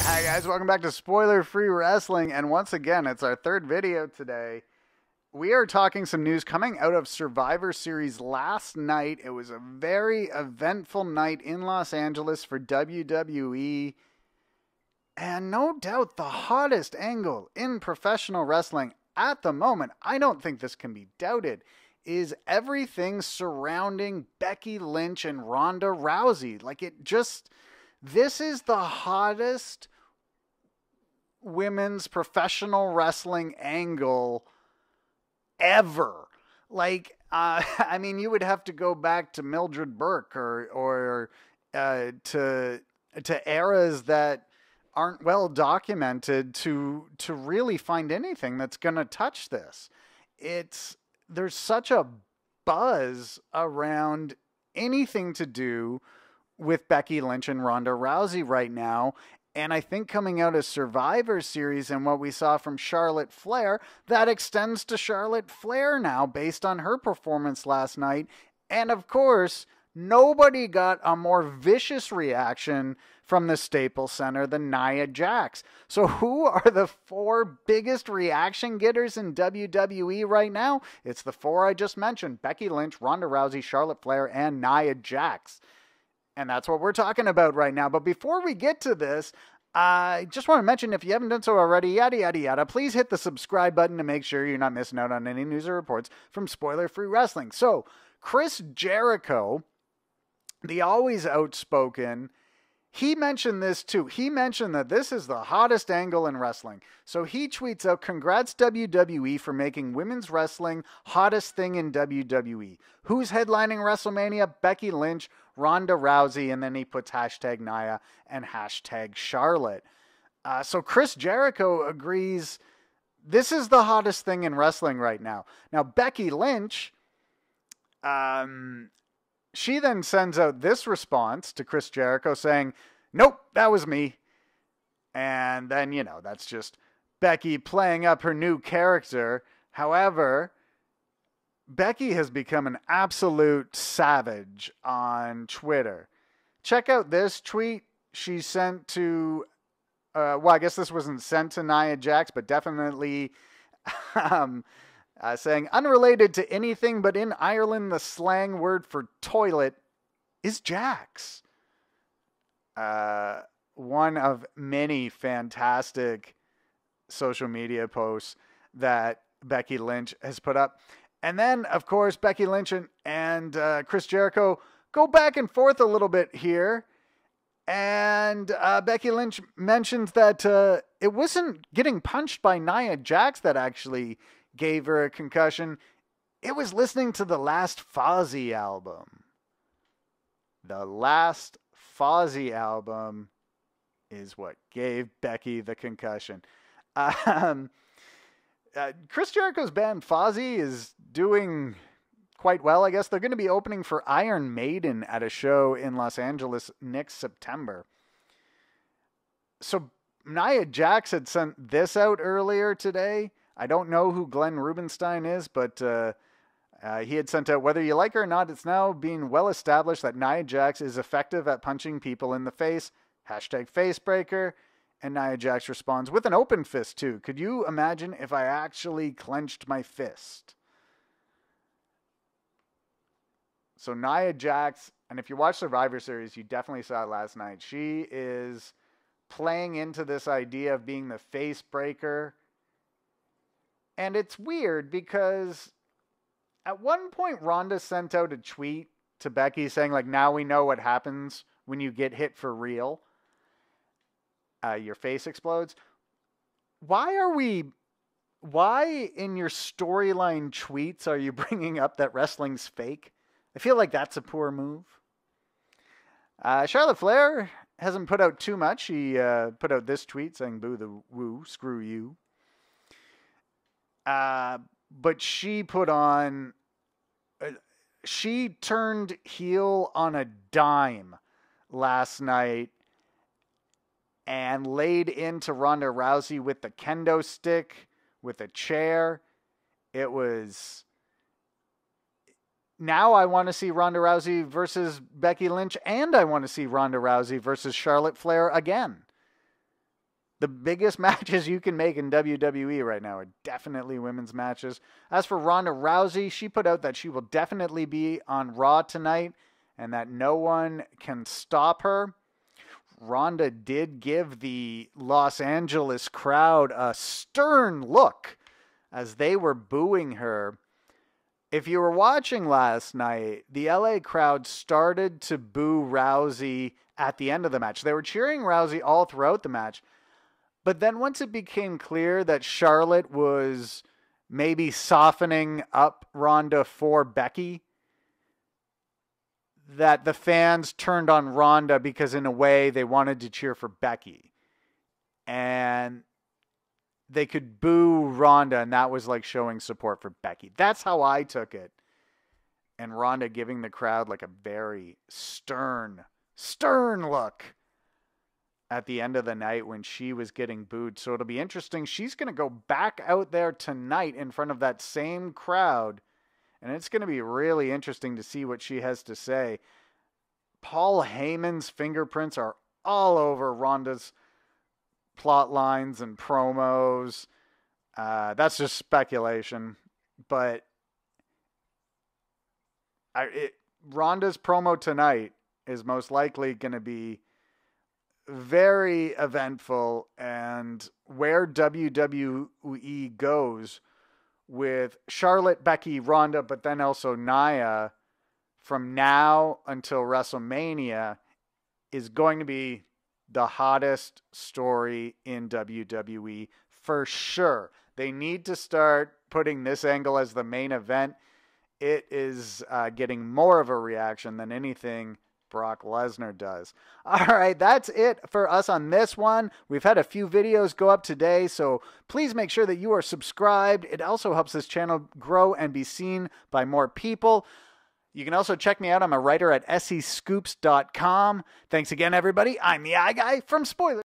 Hi guys, welcome back to Spoiler Free Wrestling, and once again, it's our third video today. We are talking some news coming out of Survivor Series last night. It was a very eventful night in Los Angeles for WWE, and no doubt the hottest angle in professional wrestling at the moment, I don't think this can be doubted, is everything surrounding Becky Lynch and Ronda Rousey. This is the hottest women's professional wrestling angle ever. I mean, you would have to go back to Mildred Burke or to eras that aren't well documented to really find anything that's going to touch this. There's such a buzz around anything to do with Becky Lynch and Ronda Rousey right now. And I think coming out of Survivor Series and what we saw from Charlotte Flair, that extends to Charlotte Flair now based on her performance last night. And of course, nobody got a more vicious reaction from the Staples Center than Nia Jax. So who are the four biggest reaction getters in WWE right now? It's the four I just mentioned: Becky Lynch, Ronda Rousey, Charlotte Flair, and Nia Jax. And that's what we're talking about right now. But before we get to this, I just want to mention, if you haven't done so already, yada, yada, yada, please hit the subscribe button to make sure you're not missing out on any news or reports from Spoiler Free Wrestling. So, Chris Jericho, the always outspoken, he mentioned this too. He mentioned that this is the hottest angle in wrestling. So he tweets out, "Congrats WWE for making women's wrestling hottest thing in WWE. Who's headlining WrestleMania? Becky Lynch, Ronda Rousey," and then he puts hashtag Nia and hashtag Charlotte. So Chris Jericho agrees this is the hottest thing in wrestling right now. Now, Becky Lynch, she then sends out this response to Chris Jericho saying, "Nope, that was me." And then, that's just Becky playing up her new character. However, Becky has become an absolute savage on Twitter. Check out this tweet she sent to, I guess this wasn't sent to Nia Jax, but definitely saying, "Unrelated to anything, but in Ireland, the slang word for toilet is Jax." One of many fantastic social media posts that Becky Lynch has put up. And then, of course, Becky Lynch and Chris Jericho go back and forth a little bit here. And Becky Lynch mentions that it wasn't getting punched by Nia Jax that actually gave her a concussion. It was listening to the last Fozzy album. The last Fozzy album is what gave Becky the concussion. Chris Jericho's band Fozzy is doing quite well, I guess. They're going to be opening for Iron Maiden at a show in Los Angeles next September. So Nia Jax had sent this out earlier today. I don't know who Glenn Rubenstein is, but he had sent out, "Whether you like her or not, it's now being well established that Nia Jax is effective at punching people in the face. Hashtag facebreaker." And Nia Jax responds with an open fist too. "Could you imagine if I actually clenched my fist?" So Nia Jax, and if you watch Survivor Series, you definitely saw it last night. She is playing into this idea of being the face breaker. And it's weird because at one point Ronda sent out a tweet to Becky saying, "Now we know what happens when you get hit for real. Your face explodes." Why in your storyline tweets are you bringing up that wrestling's fake? I feel like that's a poor move. Charlotte Flair hasn't put out too much. She put out this tweet saying, "Boo the woo, screw you." But she put on, she turned heel on a dime last night and laid into Ronda Rousey with the kendo stick, with a chair. It was now I want to see Ronda Rousey versus Becky Lynch, and I want to see Ronda Rousey versus Charlotte Flair again. The biggest matches you can make in WWE right now are definitely women's matches. As for Ronda Rousey, she put out that she will definitely be on Raw tonight and that no one can stop her. Ronda did give the Los Angeles crowd a stern look as they were booing her. If you were watching last night, the LA crowd started to boo Rousey at the end of the match. They were cheering Rousey all throughout the match. But then once it became clear that Charlotte was maybe softening up Ronda for Becky, that the fans turned on Ronda because in a way they wanted to cheer for Becky. And they could boo Ronda, and that was like showing support for Becky. That's how I took it. And Ronda giving the crowd like a very stern look at the end of the night when she was getting booed. So it'll be interesting. She's going to go back out there tonight in front of that same crowd, and it's going to be really interesting to see what she has to say. Paul Heyman's fingerprints are all over Ronda's plot lines and promos. That's just speculation, but Ronda's promo tonight is most likely going to be very eventful, and where WWE goes with Charlotte, Becky, Ronda, but then also Nia from now until WrestleMania is going to be the hottest story in WWE for sure. They need to start putting this angle as the main event. It is getting more of a reaction than anything Brock Lesnar does. All right, that's it for us on this one. We've had a few videos go up today, so please make sure that you are subscribed. It also helps this channel grow and be seen by more people. You can also check me out. I'm a writer at sescoops.com. Thanks again, everybody. I'm the Guy from Spoiler.